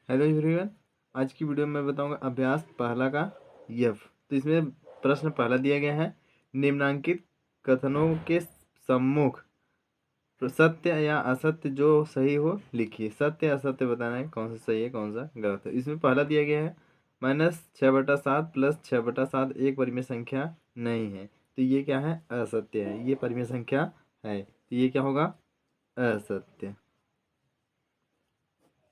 Hello everyone. आज की video में मैं बताऊंगा अभ्यास पहला का यफ। तो इसमें प्रश्न पहला दिया गया है, निम्नांकित कथनों के सम्मुख सत्य या असत्य जो सही हो लिखिए। सत्य या असत्य बताना है, कौन सा सही है कौन सा गलत है। इसमें पहला दिया गया है -6/7 + 6/7 एक परिमेय संख्या नहीं है, तो ये क्या है? असत्य है। ये परिमेय संख्या है, तो ये क्या होगा? असत्य।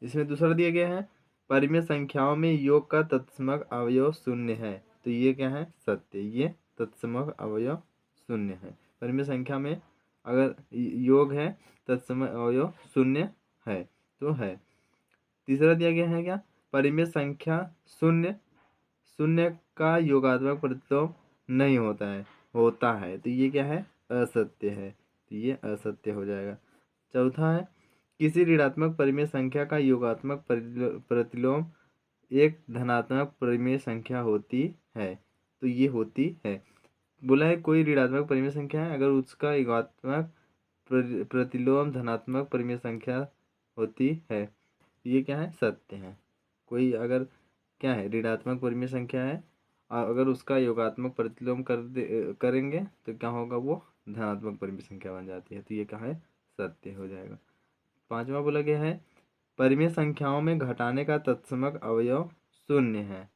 इसमें दूसरा दिया गया है, परिमेय संख्याओं में योग का तत्समक अवयव शून्य है, तो ये क्या है? सत्य। ये तत्समक अवयव शून्य है। परिमेय संख्या में अगर योग है, तत्समक अवयव शून्य है तो है। तीसरा दिया गया है क्या? परिमेय संख्या शून्य शून्य का योगात्मक प्रतिलोम नहीं होता है, तो ये क्या है? असत्य है, तो ये असत्य हो जाएगा। चौथा है, किसी ऋणात्मक परिमेय संख्या का योगात्मक प्रतिलोम एक धनात्मक परिमेय संख्या होती है, तो ये होती है। बोला है कोई ऋणात्मक परिमेय संख्या है, अगर उसका योगात्मक प्रतिलोम धनात्मक परिमेय संख्या होती है, ये क्या है? सत्य है। कोई अगर क्या है? ऋणात्मक परिमेय संख्या है और अगर उसका योगात्मक प्रतिलोम करेंगे तो क्या होगा? वो धनात्मक परिमेय संख्या बन जाती है, तो ये क्या है? सत्य हो जाएगा। पांचवा बोला गया है, परिमेय संख्याओं में घटाने का तत्समक अवयव शून्य है।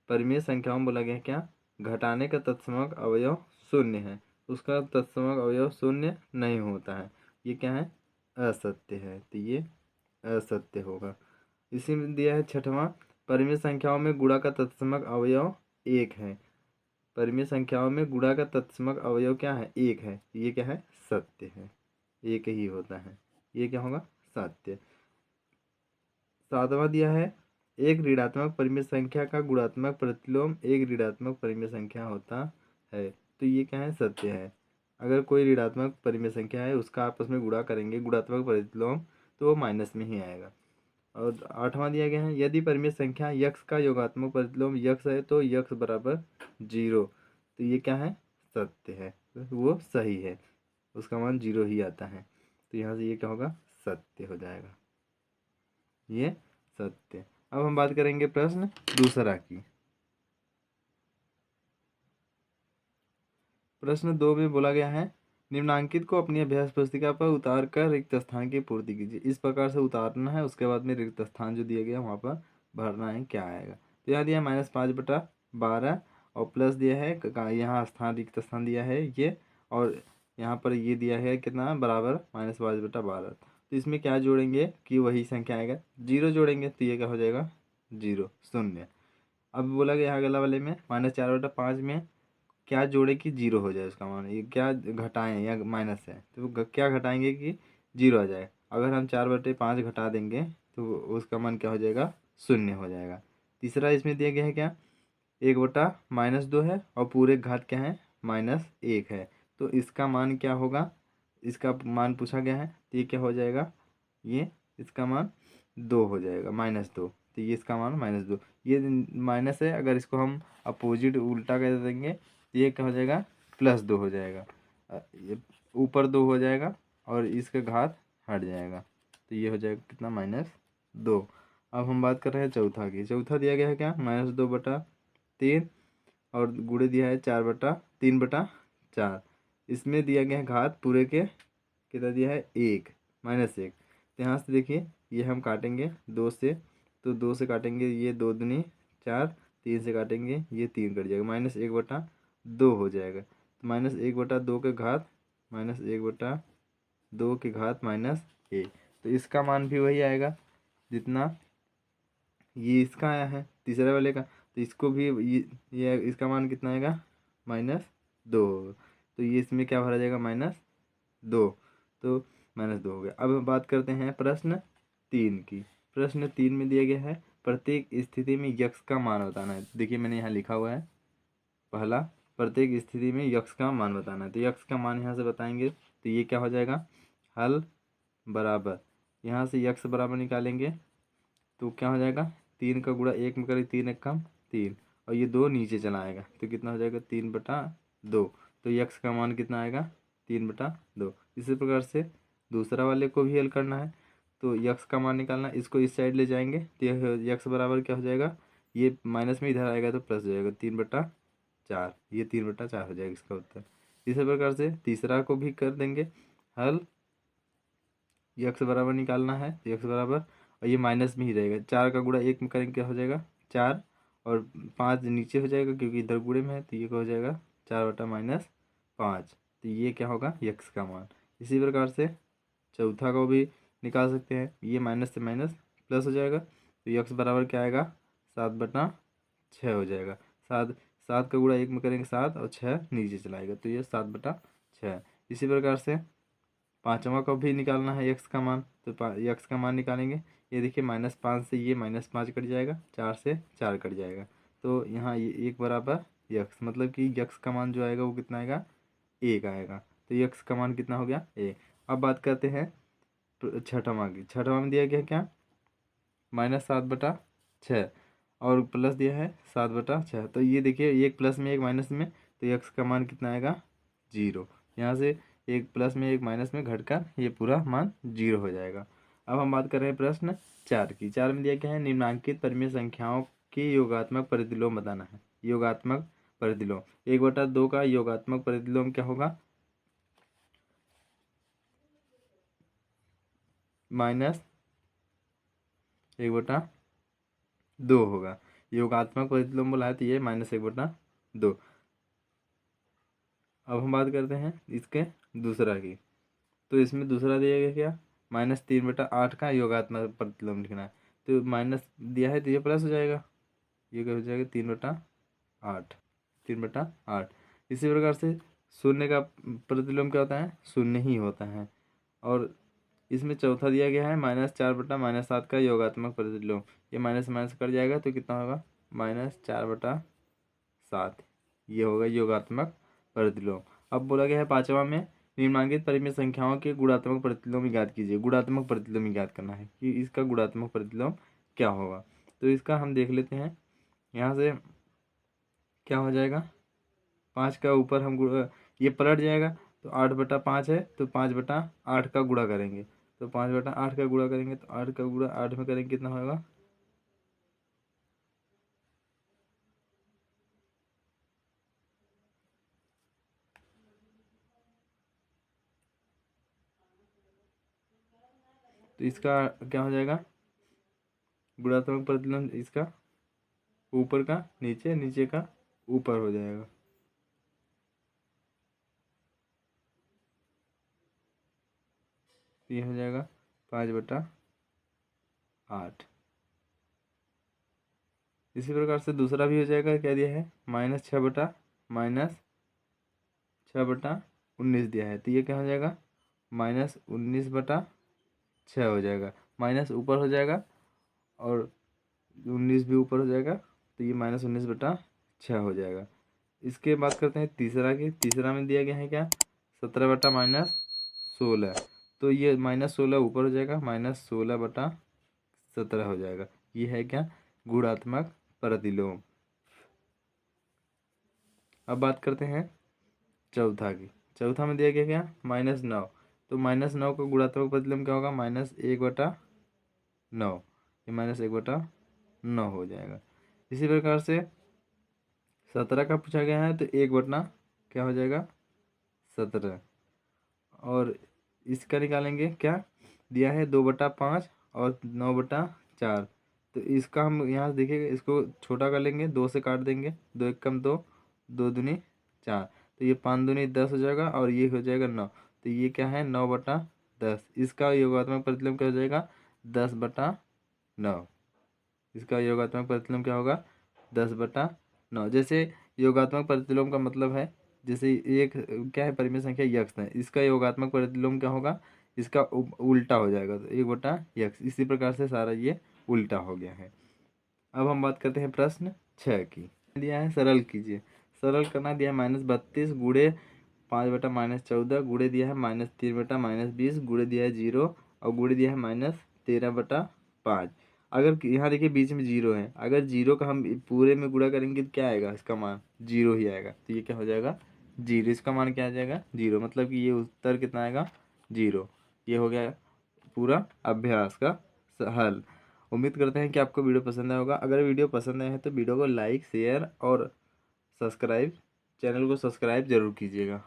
परिमेय संख्याओं में बोला गया है क्या? घटाने का तत्समक अवयव शून्य है, उसका तत्समक अवयव शून्य नहीं होता है, ये क्या है? असत्य है, तो ये असत्य होगा। इसी में दिया है छठवां, परिमेय संख्याओं में गुणा का तत्समक अवयव एक है। परिमेय संख्याओं में गुणा का तत्समक अवयव क्या है? एक है, ये क्या है? सत्य है। एक ही होता है, ये क्या होगा? सत्य। सातवां दिया है, एक ऋणात्मक परिमेय संख्या का गुणात्मक प्रतिलोम एक ऋणात्मक परिमेय संख्या होता है, तो ये क्या है? सत्य है। अगर कोई ऋणात्मक परिमेय संख्या है, उसका आपस में गुणा करेंगे गुणात्मक प्रतिलोम, तो वो माइनस में ही आएगा। और आठवां दिया गया है, यदि परिमेय संख्या यक्स का योगात्मक प्रतिलोम यक्स है तो यक्स बराबर 0, तो ये क्या है? सत्य है, तो वो सही है, उसका मान 0 ही आता है, तो यहाँ से ये क्या होगा? सत्य हो जाएगा, ये सत्य। अब हम बात करेंगे प्रश्न दूसरा की। प्रश्न 2 में बोला गया है, निम्नांकित को अपनी अभ्यास पुस्तिका पर उतार कर रिक्त स्थान की पूर्ति कीजिए। इस प्रकार से उतारना है, उसके बाद में रिक्त स्थान जो दिया गया वहाँ पर भरना है, क्या आएगा? तो यहाँ दिया है -5/12 और प्लस दिया है यहाँ स्थान रिक्त स्थान दिया है ये, और यहाँ पर ये दिया है कितना? बराबर -5/12। तो इसमें क्या जोड़ेंगे कि वही संख्या आएगा? 0 जोड़ेंगे, तो ये क्या हो जाएगा? 0 शून्य। अब बोला गया अगला वाले में -4/5 में क्या जोड़े कि 0 हो जाए उसका मान। ये क्या घटाएं या माइनस है, तो क्या घटाएंगे कि 0 आ जाए। अगर हम 4/5 घटा देंगे तो उसका मान क्या हो जाएगा? शून्य हो जाएगा। तीसरा इसमें दिया गया है क्या? 1/-2 है और पूरे घात क्या है? -1 है, तो इसका मान क्या होगा? इसका मान पूछा गया है, तो ये क्या हो जाएगा? ये इसका मान 2 हो जाएगा, -2, तो ये इसका मान -2। ये माइनस है, अगर इसको हम अपोजिट उल्टा कर देंगे तो ये क्या हो जाएगा? +2 हो जाएगा। ये ऊपर 2 हो जाएगा और इसका घात हट जाएगा, तो ये हो जाएगा कितना? -2। अब हम बात कर रहे हैं चौथा की। चौथा दिया गया है क्या? -2/3 और गुणे दिया है 3/4। इसमें दिया गया है घात पूरे के कितना दिया है? 1 -1। तो यहाँ से देखिए, ये हम काटेंगे 2 से, तो 2 से काटेंगे ये 2 दूनी 4, 3 से काटेंगे ये 3 कट जाएगा, -1/2 हो जाएगा। तो -1/2 के घात -1/2 के घात -1, तो इसका मान भी वही आएगा जितना ये इसका आया है तीसरे वाले का, तो इसको भी ये इसका मान कितना आएगा? -2। तो ये इसमें क्या भरा जाएगा? -2, तो -2 हो गया। अब हम बात करते हैं प्रश्न 3 की। प्रश्न 3 में दिया गया है, प्रत्येक स्थिति में यक्स का मान बताना है। देखिए मैंने यहाँ लिखा हुआ है, पहला, प्रत्येक स्थिति में यक्स का मान बताना है, तो यक्स का मान यहाँ से बताएंगे तो ये क्या हो जाएगा? हल बराबर, यहाँ से यक्स बराबर निकालेंगे तो क्या हो जाएगा? 3 का गुणा 1 में करें, 3 1 कम 3, और ये 2 नीचे चला आएगा तो कितना हो जाएगा? 3/2। तो यक्स का मान कितना आएगा? 3/2। इसी प्रकार से दूसरा वाले को भी हल करना है, तो यक्स का मान निकालना, इसको इस साइड ले जाएंगे तो यक्स बराबर क्या हो जाएगा, ये माइनस में इधर आएगा तो प्लस हो जाएगा 3/4, ये 3/4 हो जाएगा इसका उत्तर। इसी प्रकार से तीसरा को भी कर देंगे हल। यक्स बराबर निकालना है तो यक्स बराबर, और ये माइनस में ही रहेगा, 4 का गुणा 1 में करेंगे क्या हो जाएगा 4, और 5 नीचे हो जाएगा क्योंकि इधर गुणे में है, तो ये क्या हो जाएगा 4/-5, तो ये क्या होगा यक्स का मान। इसी प्रकार से चौथा को भी निकाल सकते हैं, ये माइनस से माइनस प्लस हो जाएगा, तो यक्स बराबर क्या आएगा 7/6 हो जाएगा। 7 का गुणा 1 में करेंगे 7, और 6 नीचे चलाएगा तो ये 7/6। इसी प्रकार से पाँचवा को भी निकालना है यक्स का मान, तो यक्स का मान निकालेंगे, ये देखिए -5 से ये -5 कट जाएगा, 4 से 4 कट जाएगा, तो यहाँ ये 1 बराबर यक्स, मतलब कि यक्स का मान जो आएगा वो कितना आएगा 1 आएगा, तो यक्स का मान कितना हो गया 1। अब बात करते हैं छठवां की। छठवां में दिया गया क्या -7/6, और प्लस दिया है 7/6, तो ये देखिए एक प्लस में एक माइनस में, तो यक्स का मान कितना आएगा 0। यहाँ से एक प्लस में एक माइनस में घटकर ये पूरा मान 0 हो जाएगा। अब हम बात कर रहे हैं प्रश्न 4 की। 4 में दिया क्या है, निम्नांकित परिमेय संख्याओं के योगात्मक प्रतिलोम बताना है। योगात्मक प्रतिलोम, 1/2 का योगात्मक प्रतिलोम क्या होगा, -1/2 होगा। योगात्मक प्रतिलोम बोला है तो ये -1/2। अब हम बात करते हैं इसके दूसरा की, तो इसमें दूसरा दिया गया क्या -3/8 का योगात्मक प्रतिलोम लिखना है, तो माइनस दिया है तो ये प्लस हो जाएगा, ये क्या हो जाएगा 3/8, 3/8। इसी प्रकार से शून्य का प्रतिलोम क्या होता है, शून्य ही होता है। और इसमें चौथा दिया गया है -4/-7 का योगात्मक प्रतिलोम, ये माइनस माइनस कट जाएगा तो कितना होगा -4/7, ये होगा योगात्मक प्रतिलोम। अब बोला गया है पांचवा में, निम्नांकित परिमेय संख्याओं के गुणात्मक प्रतिलोम ज्ञात कीजिए। गुणात्मक प्रतिलोम ज्ञात करना है कि इसका गुणात्मक प्रतिलोम क्या होगा, तो इसका हम देख लेते हैं। यहाँ से क्या हो जाएगा, 5 का ऊपर हम ये पलट जाएगा, तो 8/5 है, तो 5/8 का गुणा करेंगे, तो 5/8 का गुणा करेंगे, तो 8 का गुणा 8 में करेंगे कितना होगा, तो इसका क्या हो जाएगा गुणात्मक प्रतिलोम, इसका ऊपर का नीचे, नीचे का ऊपर हो जाएगा, ये हो जाएगा 5/8। इसी प्रकार से दूसरा भी हो जाएगा, क्या दिया है -6/19 दिया है, तो ये क्या हो जाएगा -19/6 हो जाएगा, माइनस ऊपर हो जाएगा और 19 भी ऊपर हो जाएगा, तो ये -19/6 हो जाएगा। इसके बात करते हैं तीसरा की। तीसरा में दिया गया है क्या 17/-16, तो ये -16 ऊपर हो जाएगा, -16/17 हो जाएगा, ये है क्या गुणात्मक प्रतिलोम। अब बात करते हैं चौथा की। चौथा में दिया गया क्या -9, तो -9 का गुणात्मक प्रतिलोम क्या होगा -1/9, ये -1/9 हो जाएगा। इसी प्रकार से 17 का पूछा गया है, तो 1/, क्या हो जाएगा 17, और इसका निकालेंगे क्या दिया है 2/5 और 9/4, तो इसका हम यहाँ से देखिएगा, इसको छोटा कर लेंगे, 2 से काट देंगे, 2 1 कम 2, 2 दूनी 4, तो ये 5 दूनी 10 हो जाएगा, और ये हो जाएगा 9, तो ये क्या है 9/10। इसका योगात्मक प्रतिलोम क्या हो जाएगा 10/9। इसका योगात्मक प्रतिलोम क्या होगा 10/9। जैसे योगात्मक प्रतिलोम का मतलब है, जैसे एक क्या है परिमेय संख्या यक्स है, इसका योगात्मक प्रतिलोम क्या होगा, इसका उल्टा हो जाएगा, तो 1/x। इसी प्रकार से सारा ये उल्टा हो गया है। अब हम बात करते हैं प्रश्न 6 की। दिया है सरल कीजिए। सरल करना दिया है -32 गुणे 5/-14, गुणे दिया है -3/-20, गुणे दिया है 0, और गुणे दिया है -13/5। अगर यहाँ देखिए बीच में 0 है, अगर 0 का हम पूरे में गुणा करेंगे तो क्या आएगा, इसका मान 0 ही आएगा, तो ये क्या हो जाएगा 0, इसका मान क्या आ जाएगा 0, मतलब कि ये उत्तर कितना आएगा 0। ये हो गया पूरा अभ्यास का हल। उम्मीद करते हैं कि आपको वीडियो पसंद आया होगा। अगर वीडियो पसंद आए है तो वीडियो को लाइक, शेयर और सब्सक्राइब, चैनल को सब्सक्राइब जरूर कीजिएगा।